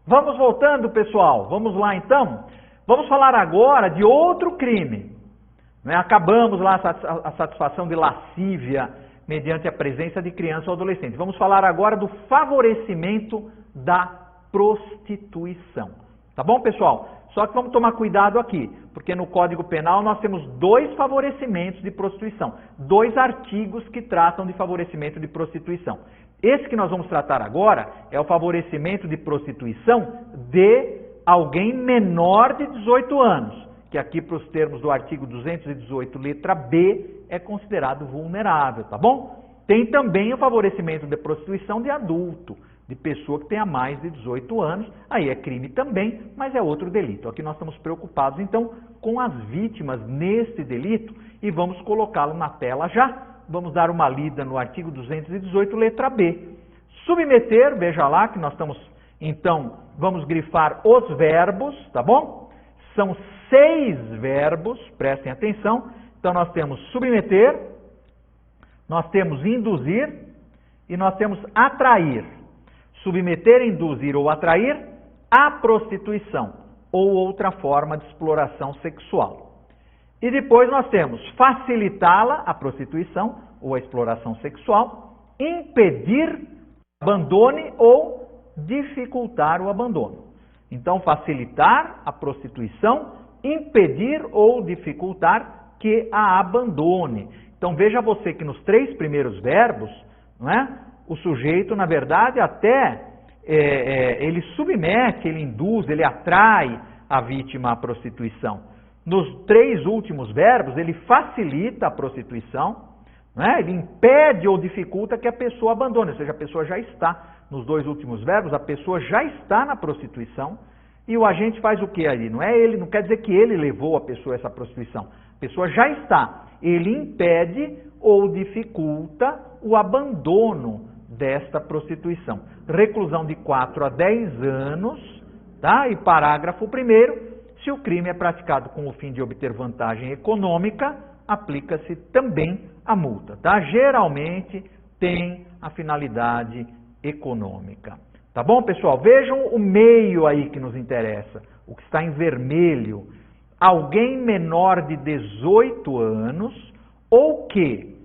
Vamos voltando, pessoal. Vamos lá, então. Vamos falar agora de outro crime. Acabamos lá a satisfação de lascívia mediante a presença de criança ou adolescente. Vamos falar agora do favorecimento da prostituição. Tá bom, pessoal? Só que vamos tomar cuidado aqui, porque no Código Penal nós temos 2 favorecimentos de prostituição, 2 artigos que tratam de favorecimento de prostituição. Esse que nós vamos tratar agora é o favorecimento de prostituição de alguém menor de 18 anos, que aqui para os termos do artigo 218, letra B, é considerado vulnerável, tá bom? Tem também o favorecimento de prostituição de adulto, de pessoa que tenha mais de 18 anos, aí é crime também, mas é outro delito. Aqui nós estamos preocupados, então, com as vítimas neste delito e vamos colocá-lo na tela já. Vamos dar uma lida no artigo 218, letra B. Submeter, veja lá que nós estamos, então, vamos grifar os verbos, tá bom? São 6 verbos, prestem atenção. Então, nós temos submeter, nós temos induzir e nós temos atrair. Submeter, induzir ou atrair à prostituição ou outra forma de exploração sexual. E depois nós temos facilitá-la, a prostituição ou a exploração sexual, impedir, abandone ou dificultar o abandono. Então, facilitar a prostituição, impedir ou dificultar que a abandone. Então, veja você que nos 3 primeiros verbos, não é? O sujeito, na verdade, até ele submete, ele induz, ele atrai a vítima à prostituição. Nos 3 últimos verbos, ele facilita a prostituição, né? Ele impede ou dificulta que a pessoa abandone, ou seja, a pessoa já está, nos 2 últimos verbos, a pessoa já está na prostituição e o agente faz o que ali? Não quer dizer que ele levou a pessoa a essa prostituição, a pessoa já está, ele impede ou dificulta o abandono desta prostituição. Reclusão de 4 a 10 anos, tá? E parágrafo 1º, se o crime é praticado com o fim de obter vantagem econômica, aplica-se também a multa, tá? Geralmente tem a finalidade econômica. Tá bom, pessoal? Vejam o meio aí que nos interessa, o que está em vermelho. Alguém menor de 18 anos ou que,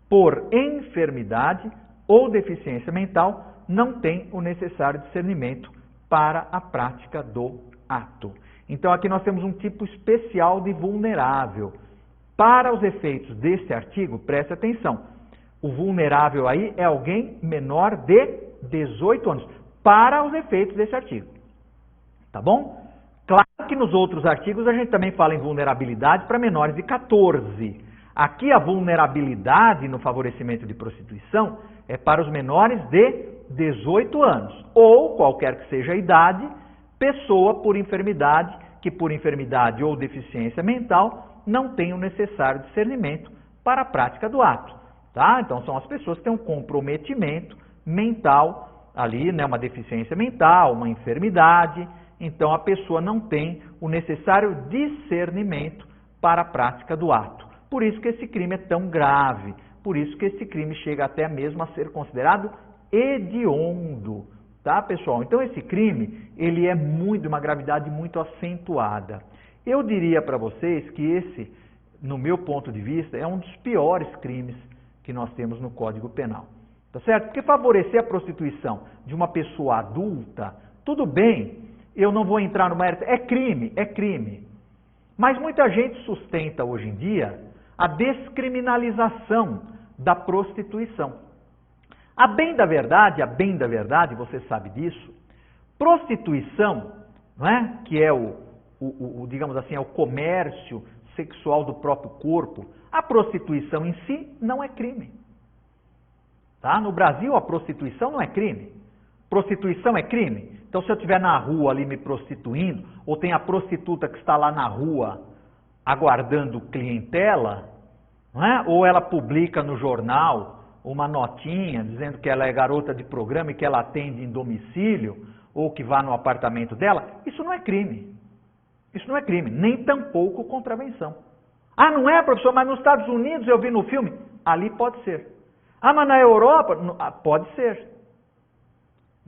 por enfermidade ou deficiência mental, não tem o necessário discernimento para a prática do ato. Então, aqui nós temos um tipo especial de vulnerável. Para os efeitos deste artigo, preste atenção, o vulnerável aí é alguém menor de 18 anos, para os efeitos desse artigo. Tá bom? Claro que nos outros artigos a gente também fala em vulnerabilidade para menores de 14. Aqui a vulnerabilidade no favorecimento de prostituição é para os menores de 18 anos, ou qualquer que seja a idade, pessoa por enfermidade, que por enfermidade ou deficiência mental não tem o necessário discernimento para a prática do ato. Tá? Então são as pessoas que têm um comprometimento mental ali, né, uma deficiência mental, uma enfermidade, então a pessoa não tem o necessário discernimento para a prática do ato. Por isso que esse crime é tão grave, por isso que esse crime chega até mesmo a ser considerado hediondo, tá, pessoal? Então esse crime, ele é de uma gravidade muito acentuada. Eu diria para vocês que esse, no meu ponto de vista, é um dos piores crimes que nós temos no Código Penal, tá certo? Porque favorecer a prostituição de uma pessoa adulta, tudo bem, eu não vou entrar no mérito, é crime. Mas muita gente sustenta hoje em dia a descriminalização da prostituição. A bem da verdade, você sabe disso, prostituição, não é? Que é digamos assim, é o comércio sexual do próprio corpo, a prostituição em si não é crime. Tá? No Brasil, a prostituição não é crime. Prostituição é crime? Então, se eu estiver na rua ali me prostituindo, ou tem a prostituta que está lá na rua aguardando clientela, não é? Ou ela publica no jornal uma notinha dizendo que ela é garota de programa e que ela atende em domicílio, ou que vá no apartamento dela, isso não é crime. Isso não é crime, nem tampouco contravenção. Ah, não é, professor, mas nos Estados Unidos eu vi no filme. Ali pode ser. Ah, mas na Europa? Pode ser.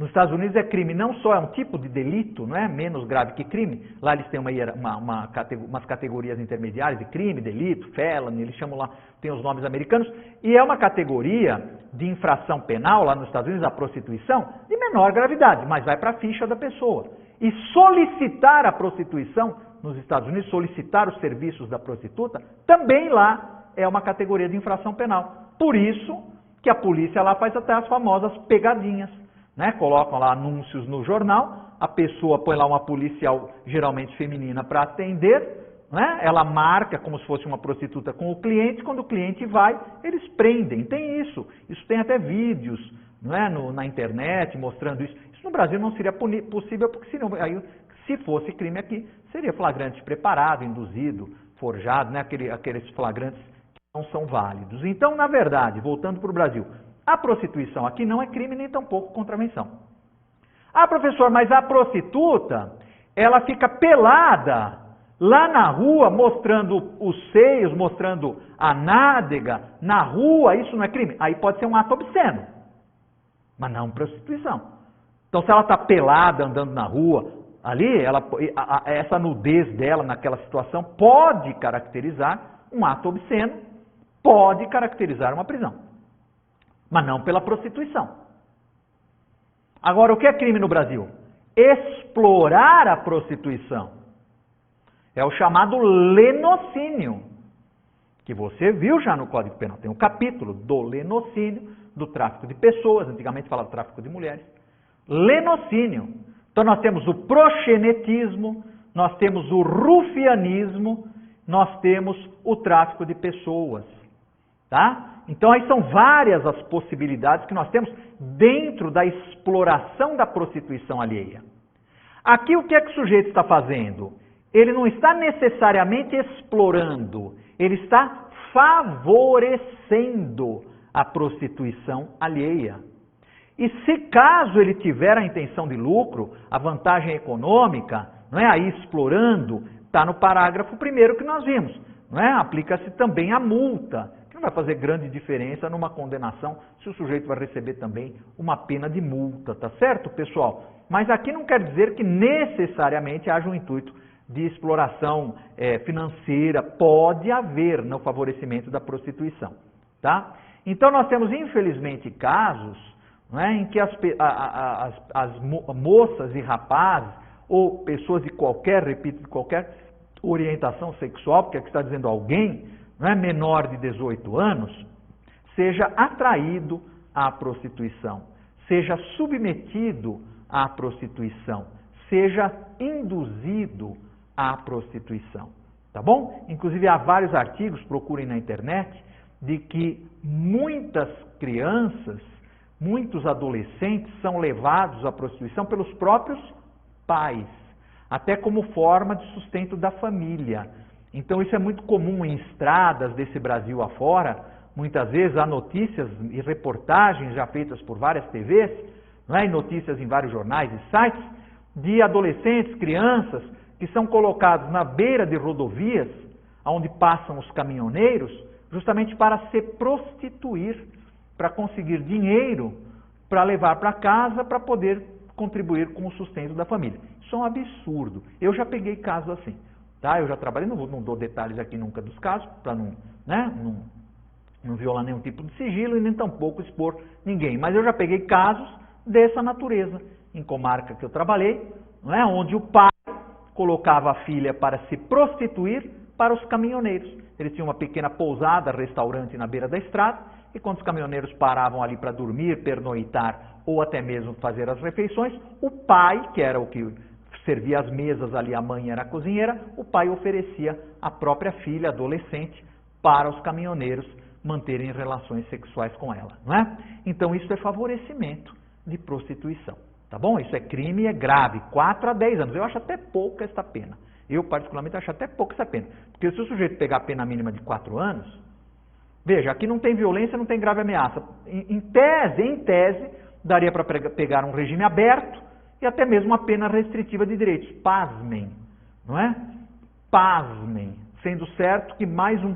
Nos Estados Unidos é crime, não só é um tipo de delito, não é menos grave que crime. Lá eles têm umas categorias intermediárias de crime, delito, felony, eles chamam lá, tem os nomes americanos. E é uma categoria de infração penal, lá nos Estados Unidos, a prostituição, de menor gravidade, mas vai para a ficha da pessoa. E solicitar a prostituição, nos Estados Unidos, solicitar os serviços da prostituta, também lá é uma categoria de infração penal. Por isso que a polícia lá faz até as famosas pegadinhas. Né? Colocam lá anúncios no jornal, a pessoa põe lá uma policial, geralmente feminina, para atender, né? Ela marca como se fosse uma prostituta com o cliente, quando o cliente vai, eles prendem. Tem isso tem até vídeos, não é? Na internet mostrando isso. Isso no Brasil não seria possível, porque senão, aí, se fosse crime aqui, seria flagrante preparado, induzido, forjado, né? Aqueles flagrantes que não são válidos. Então, na verdade, voltando para o Brasil, a prostituição aqui não é crime nem tampouco contravenção. Ah, professor, mas a prostituta, ela fica pelada lá na rua, mostrando os seios, mostrando a nádega, na rua, isso não é crime? Aí pode ser um ato obsceno, mas não prostituição. Então, se ela está pelada, andando na rua, ali, essa nudez dela naquela situação pode caracterizar um ato obsceno, pode caracterizar uma prisão. Mas não pela prostituição. Agora, o que é crime no Brasil? Explorar a prostituição. É o chamado lenocínio, que você viu já no Código Penal. Tem um capítulo do lenocínio, do tráfico de pessoas, antigamente falava tráfico de mulheres. Lenocínio. Então nós temos o proxenetismo, nós temos o rufianismo, nós temos o tráfico de pessoas. Tá? Então aí são várias as possibilidades que nós temos dentro da exploração da prostituição alheia. Aqui o que é que o sujeito está fazendo? Ele não está necessariamente explorando, ele está favorecendo a prostituição alheia. E se caso ele tiver a intenção de lucro, a vantagem econômica, não é aí explorando, está no parágrafo 1º que nós vimos, não é? Aplica-se também a multa. Não vai fazer grande diferença numa condenação se o sujeito vai receber também uma pena de multa, tá certo, pessoal? Mas aqui não quer dizer que necessariamente haja um intuito de exploração financeira. Pode haver no favorecimento da prostituição, tá? Então nós temos, infelizmente, casos, não é, em que as moças e rapazes, ou pessoas de qualquer, repito, de qualquer orientação sexual, porque aqui está dizendo alguém, não é, menor de 18 anos, seja atraído à prostituição, seja submetido à prostituição, seja induzido à prostituição, tá bom? Inclusive há vários artigos, procurem na internet, de que muitas crianças, muitos adolescentes são levados à prostituição pelos próprios pais, até como forma de sustento da família. Então isso é muito comum em estradas desse Brasil afora. Muitas vezes há notícias e reportagens já feitas por várias TVs, não é? E notícias em vários jornais e sites, de adolescentes, crianças, que são colocados na beira de rodovias, onde passam os caminhoneiros, justamente para se prostituir, para conseguir dinheiro, para levar para casa, para poder contribuir com o sustento da família. Isso é um absurdo. Eu já peguei casos assim. Tá? Eu já trabalhei, não dou detalhes aqui nunca dos casos, para não violar nenhum tipo de sigilo e nem tampouco expor ninguém. Mas eu já peguei casos dessa natureza, em comarca que eu trabalhei, não é? Onde o pai colocava a filha para se prostituir para os caminhoneiros. Eles tinham uma pequena pousada, restaurante na beira da estrada, e quando os caminhoneiros paravam ali para dormir, pernoitar ou até mesmo fazer as refeições, o pai, que era o que servia as mesas ali, a mãe era a cozinheira, o pai oferecia a própria filha, adolescente, para os caminhoneiros manterem relações sexuais com ela, não é? Então isso é favorecimento de prostituição, tá bom? Isso é crime e é grave, 4 a 10 anos. Eu acho até pouca esta pena. Eu, particularmente, acho até pouca essa pena. Porque se o sujeito pegar a pena mínima de 4 anos, veja, aqui não tem violência, não tem grave ameaça. Em tese, daria para pegar um regime aberto e até mesmo uma pena restritiva de direitos. Pasmem, não é? Pasmem, sendo certo que mais um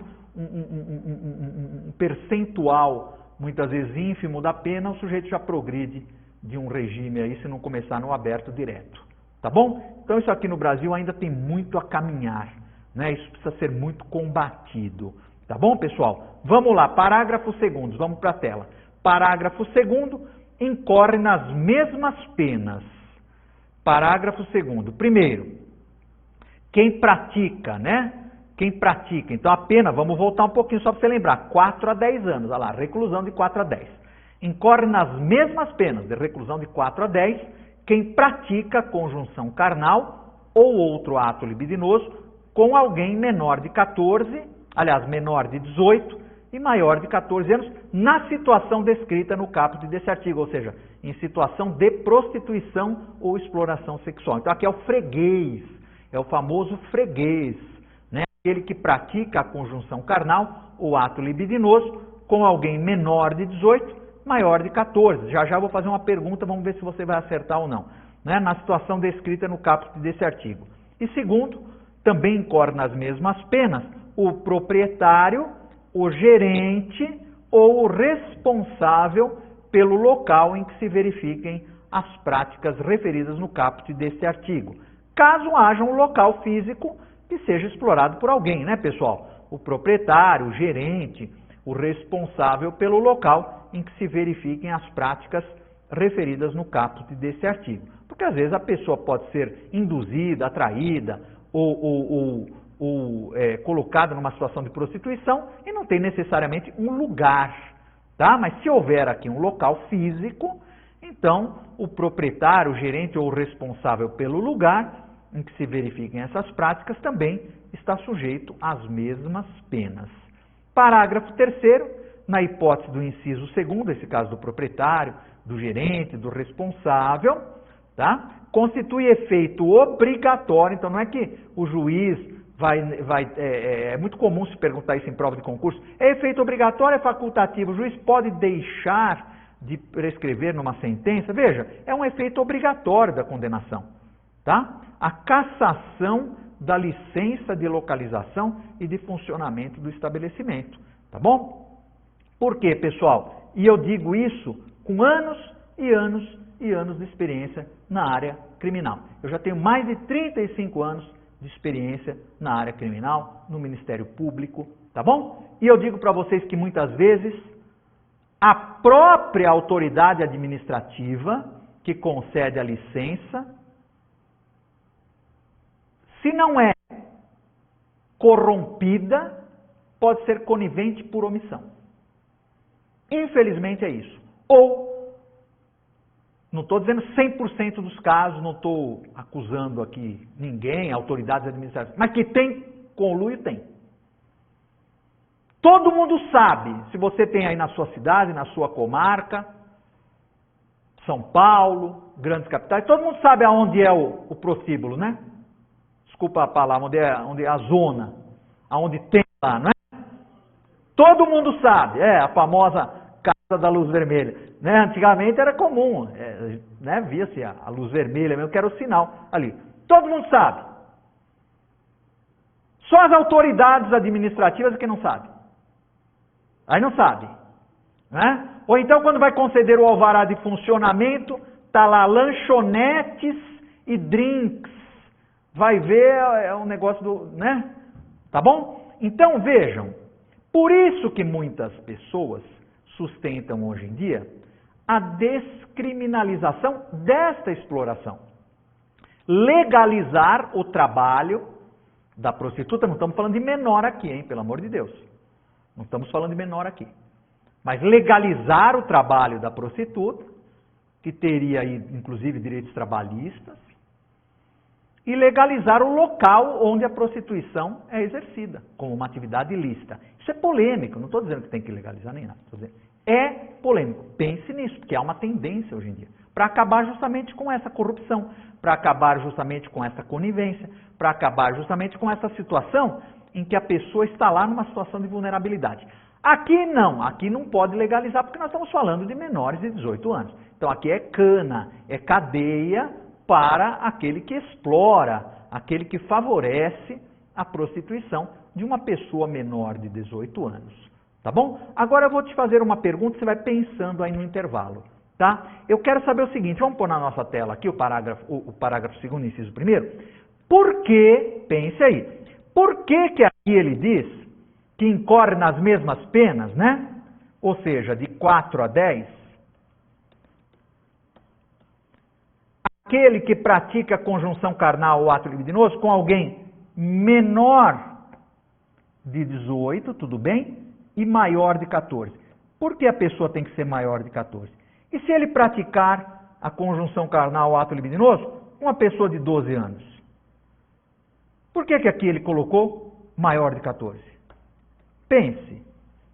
percentual muitas vezes ínfimo da pena, o sujeito já progride de um regime aí, se não começar no aberto direto. Tá bom? Então isso aqui no Brasil ainda tem muito a caminhar, né? Isso precisa ser muito combatido. Tá bom, pessoal? Vamos lá, parágrafo 2º, vamos para a tela. Parágrafo 2º, incorre nas mesmas penas. Parágrafo 2º. Primeiro, quem pratica, né? Quem pratica. Então a pena, vamos voltar um pouquinho só para você lembrar, 4 a 10 anos. Olha lá, reclusão de 4 a 10. Incorre nas mesmas penas de reclusão de 4 a 10 quem pratica conjunção carnal ou outro ato libidinoso com alguém menor de 14, aliás, menor de 18 e maior de 14 anos, na situação descrita no caput desse artigo, ou seja, em situação de prostituição ou exploração sexual. Então aqui é o freguês, é o famoso freguês, né? Aquele que pratica a conjunção carnal ou ato libidinoso com alguém menor de 18, maior de 14. Já já vou fazer uma pergunta, vamos ver se você vai acertar ou não, né? Na situação descrita no caput desse artigo. E segundo, também incorre nas mesmas penas o proprietário, o gerente ou o responsável pelo local em que se verifiquem as práticas referidas no caput desse artigo. Caso haja um local físico que seja explorado por alguém, né, pessoal? O proprietário, o gerente, o responsável pelo local em que se verifiquem as práticas referidas no caput desse artigo. Porque às vezes a pessoa pode ser induzida, atraída ou colocada numa situação de prostituição e não tem necessariamente um lugar, tá? Mas se houver aqui um local físico, então o proprietário, o gerente ou o responsável pelo lugar em que se verifiquem essas práticas também está sujeito às mesmas penas. Parágrafo 3º, na hipótese do inciso 2º, esse caso do proprietário, do gerente, do responsável, tá? Constitui efeito obrigatório, então não é que o juiz é muito comum se perguntar isso em prova de concurso, é efeito obrigatório, é facultativo, o juiz pode deixar de prescrever numa sentença? Veja, é um efeito obrigatório da condenação, tá? A cassação da licença de localização e de funcionamento do estabelecimento, tá bom? Por quê, pessoal? E eu digo isso com anos e anos e anos de experiência na área criminal. Eu já tenho mais de 35 anos de experiência na área criminal, no Ministério Público, tá bom? E eu digo para vocês que muitas vezes a própria autoridade administrativa que concede a licença, se não é corrompida, pode ser conivente por omissão. Infelizmente é isso. Ou, não estou dizendo 100% dos casos, não estou acusando aqui ninguém, autoridades administrativas, mas que tem conluio, tem. Todo mundo sabe, se você tem aí na sua cidade, na sua comarca, São Paulo, grandes capitais, todo mundo sabe aonde é o prostíbulo, né? Desculpa a palavra, onde é a zona, aonde tem lá, não é? Todo mundo sabe, é a famosa Casa da Luz Vermelha. Né? Antigamente era comum, né? Via-se a luz vermelha mesmo, que era o sinal ali. Todo mundo sabe. Só as autoridades administrativas é que não sabem. Aí não sabe. Né? Ou então quando vai conceder o alvará de funcionamento, tá lá lanchonetes e drinks. Vai ver, é um negócio do... né? Tá bom? Então vejam, por isso que muitas pessoas sustentam hoje em dia a descriminalização desta exploração. Legalizar o trabalho da prostituta, não estamos falando de menor aqui, hein? Pelo amor de Deus. Não estamos falando de menor aqui. Mas legalizar o trabalho da prostituta, que teria aí, inclusive, direitos trabalhistas, e legalizar o local onde a prostituição é exercida, como uma atividade ilícita. Isso é polêmico, não estou dizendo que tem que legalizar nem nada. Estou dizendo, é polêmico. Pense nisso, porque há uma tendência hoje em dia, para acabar justamente com essa corrupção, para acabar justamente com essa conivência, para acabar justamente com essa situação em que a pessoa está lá numa situação de vulnerabilidade. Aqui não pode legalizar, porque nós estamos falando de menores de 18 anos. Então aqui é cana, é cadeia para aquele que explora, aquele que favorece a prostituição de uma pessoa menor de 18 anos. Tá bom? Agora eu vou te fazer uma pergunta, você vai pensando aí no intervalo. Tá? Eu quero saber o seguinte, vamos pôr na nossa tela aqui o parágrafo segundo, inciso primeiro. Por que, pense aí, por que aqui ele diz que incorre nas mesmas penas, né? Ou seja, de 4 a 10, aquele que pratica conjunção carnal ou ato libidinoso com alguém menor de 18, tudo bem? E maior de 14. Por que a pessoa tem que ser maior de 14? E se ele praticar a conjunção carnal ou ato libidinoso com uma pessoa de 12 anos? Por que aqui ele colocou maior de 14? Pense.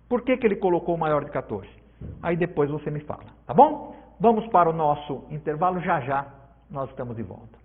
Por que ele colocou maior de 14? Aí depois você me fala, tá bom? Vamos para o nosso intervalo, já já nós estamos de volta.